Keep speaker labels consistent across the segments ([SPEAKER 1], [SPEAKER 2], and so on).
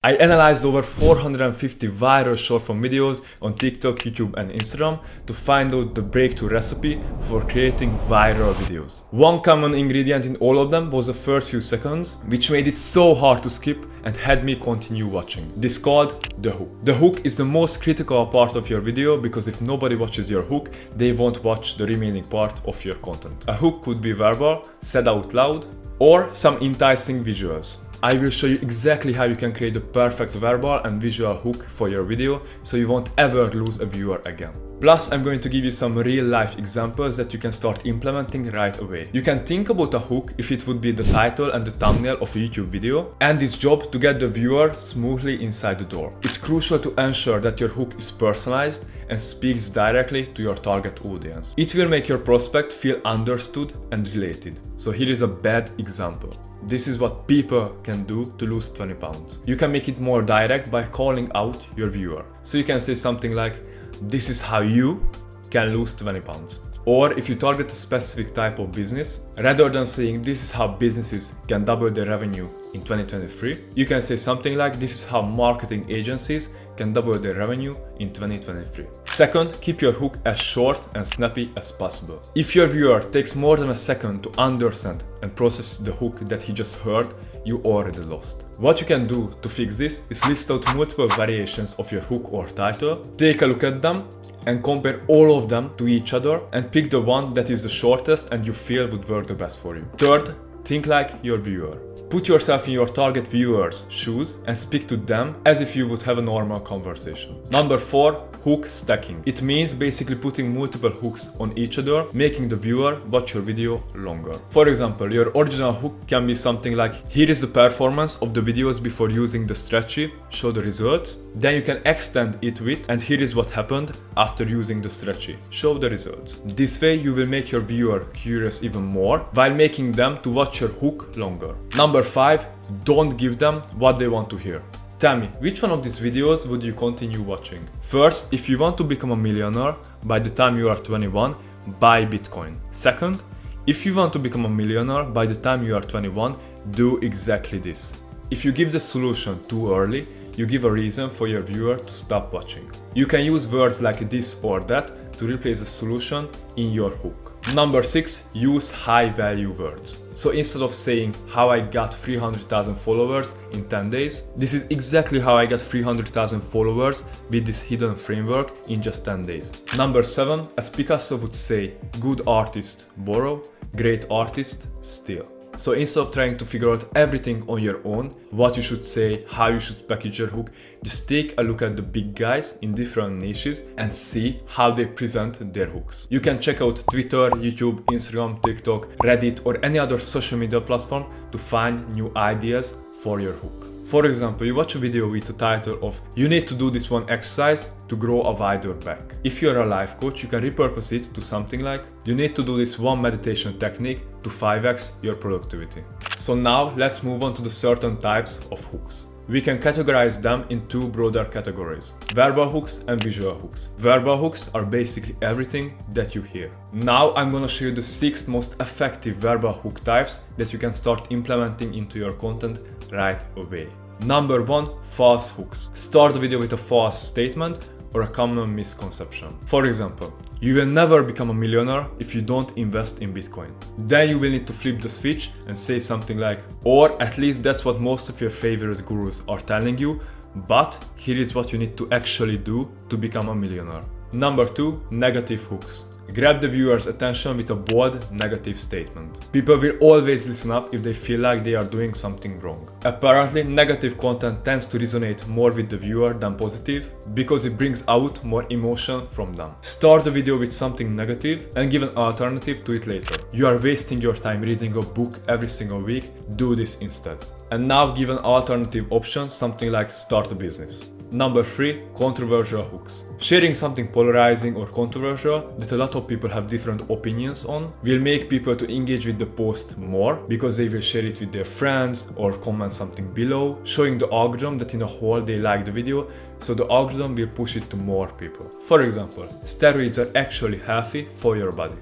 [SPEAKER 1] I analyzed over 450 viral short-form videos on TikTok, YouTube and Instagram to find out the breakthrough recipe for creating viral videos. One common ingredient in all of them was the first few seconds, which made it so hard to skip and had me continue watching. This is called the hook. The hook is the most critical part of your video because if nobody watches your hook, they won't watch the remaining part of your content. A hook could be verbal, said out loud, or some enticing visuals. I will show you exactly how you can create the perfect verbal and visual hook for your video so you won't ever lose a viewer again. Plus, I'm going to give you some real-life examples that you can start implementing right away. You can think about a hook if it would be the title and the thumbnail of a YouTube video, and its job to get the viewer smoothly inside the door. It's crucial to ensure that your hook is personalized and speaks directly to your target audience. It will make your prospect feel understood and related. So here is a bad example. This is what people can do to lose 20 pounds. You can make it more direct by calling out your viewer. So you can say something like, this is how you can lose 20 pounds. Or if you target a specific type of business, rather than saying this is how businesses can double their revenue in 2023, you can say something like this is how marketing agencies can double their revenue in 2023. Second, keep your hook as short and snappy as possible. If your viewer takes more than a second to understand and process the hook that he just heard, you already lost. What you can do to fix this is list out multiple variations of your hook or title, take a look at them, and compare all of them to each other and pick the one that is the shortest and you feel would work the best for you. Third, think like your viewer. Put yourself in your target viewer's shoes and speak to them as if you would have a normal conversation. Number 4, hook stacking. It means basically putting multiple hooks on each other, making the viewer watch your video longer. For example, your original hook can be something like, here is the performance of the videos before using the stretchy, show the results. Then you can extend it with, and here is what happened after using the stretchy, show the results. This way you will make your viewer curious even more while making them to watch your hook longer. Number 5, don't give them what they want to hear. Tell me, which one of these videos would you continue watching? First, if you want to become a millionaire by the time you are 21, buy Bitcoin. Second, if you want to become a millionaire by the time you are 21, do exactly this. If you give the solution too early, you give a reason for your viewer to stop watching. You can use words like this or that to replace the solution in your hook. Number 6, use high value words. So instead of saying how I got 300,000 followers in 10 days, this is exactly how I got 300,000 followers with this hidden framework in just 10 days. Number 7, as Picasso would say, good artist borrow, great artist steal. So instead of trying to figure out everything on your own, what you should say, how you should package your hook, just take a look at the big guys in different niches and see how they present their hooks. You can check out Twitter, YouTube, Instagram, TikTok, Reddit, or any other social media platform to find new ideas for your hook. For example, you watch a video with the title of you need to do this one exercise to grow a wider back. If you're a life coach, you can repurpose it to something like you need to do this one meditation technique to 5x your productivity. So now let's move on to the certain types of hooks. We can categorize them in two broader categories, verbal hooks and visual hooks. Verbal hooks are basically everything that you hear. Now I'm gonna show you the 6 most effective verbal hook types that you can start implementing into your content right away. Number 1, false hooks. Start the video with a false statement or a common misconception. For example, you will never become a millionaire if you don't invest in Bitcoin. Then you will need to flip the switch and say something like, or at least that's what most of your favorite gurus are telling you, but here is what you need to actually do to become a millionaire. Number 2, negative hooks. Grab the viewer's attention with a bold negative statement. People will always listen up if they feel like they are doing something wrong. Apparently, negative content tends to resonate more with the viewer than positive because it brings out more emotion from them. Start the video with something negative and give an alternative to it later. You are wasting your time reading a book every single week, do this instead. And now give an alternative option, something like start a business. Number 3, controversial hooks. Sharing something polarizing or controversial that a lot of people have different opinions on will make people to engage with the post more because they will share it with their friends or comment something below, showing the algorithm that in a whole they like the video, so the algorithm will push it to more people. For example, steroids are actually healthy for your body.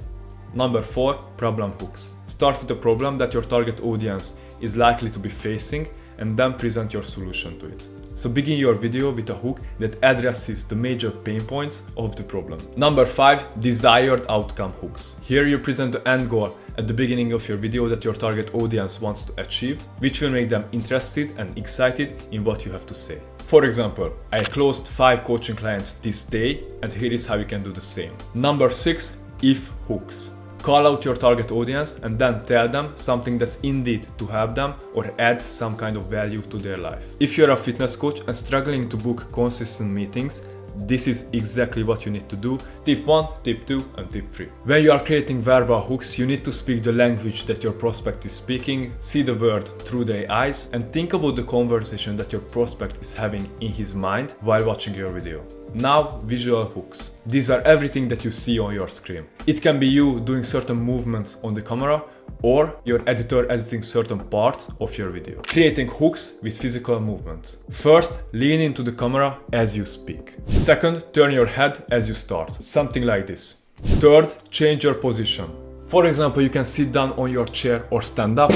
[SPEAKER 1] Number 4, problem hooks. Start with the problem that your target audience is likely to be facing and then present your solution to it. So begin your video with a hook that addresses the major pain points of the problem. Number 5, desired outcome hooks. Here you present the end goal at the beginning of your video that your target audience wants to achieve, which will make them interested and excited in what you have to say. For example, I closed 5 coaching clients this day, and here is how you can do the same. Number 6, if hooks. Call out your target audience and then tell them something that's indeed to help them or add some kind of value to their life. If you're a fitness coach and struggling to book consistent meetings, this is exactly what you need to do. Tip 1, tip 2, and tip 3. When you are creating verbal hooks, you need to speak the language that your prospect is speaking, see the word through their eyes, and think about the conversation that your prospect is having in his mind while watching your video. Now, visual hooks. These are everything that you see on your screen. It can be you doing certain movements on the camera, or your editor editing certain parts of your video. Creating hooks with physical movements. First, lean into the camera as you speak. Second, turn your head as you start. Something like this. Third, change your position. For example, you can sit down on your chair or stand up.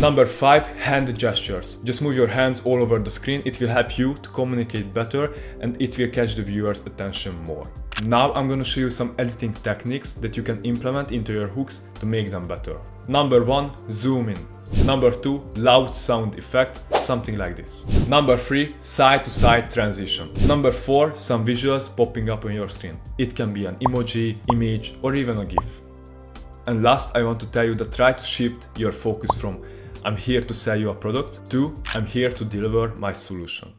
[SPEAKER 1] Number 5, hand gestures. Just move your hands all over the screen. It will help you to communicate better and it will catch the viewer's attention more. Now I'm going to show you some editing techniques that you can implement into your hooks to make them better. Number 1, zoom in. Number 2, loud sound effect, something like this. Number 3, side to side transition. Number 4, some visuals popping up on your screen. It can be an emoji, image, or even a GIF. And last, I want to tell you that try to shift your focus from I'm here to sell you a product to I'm here to deliver my solution.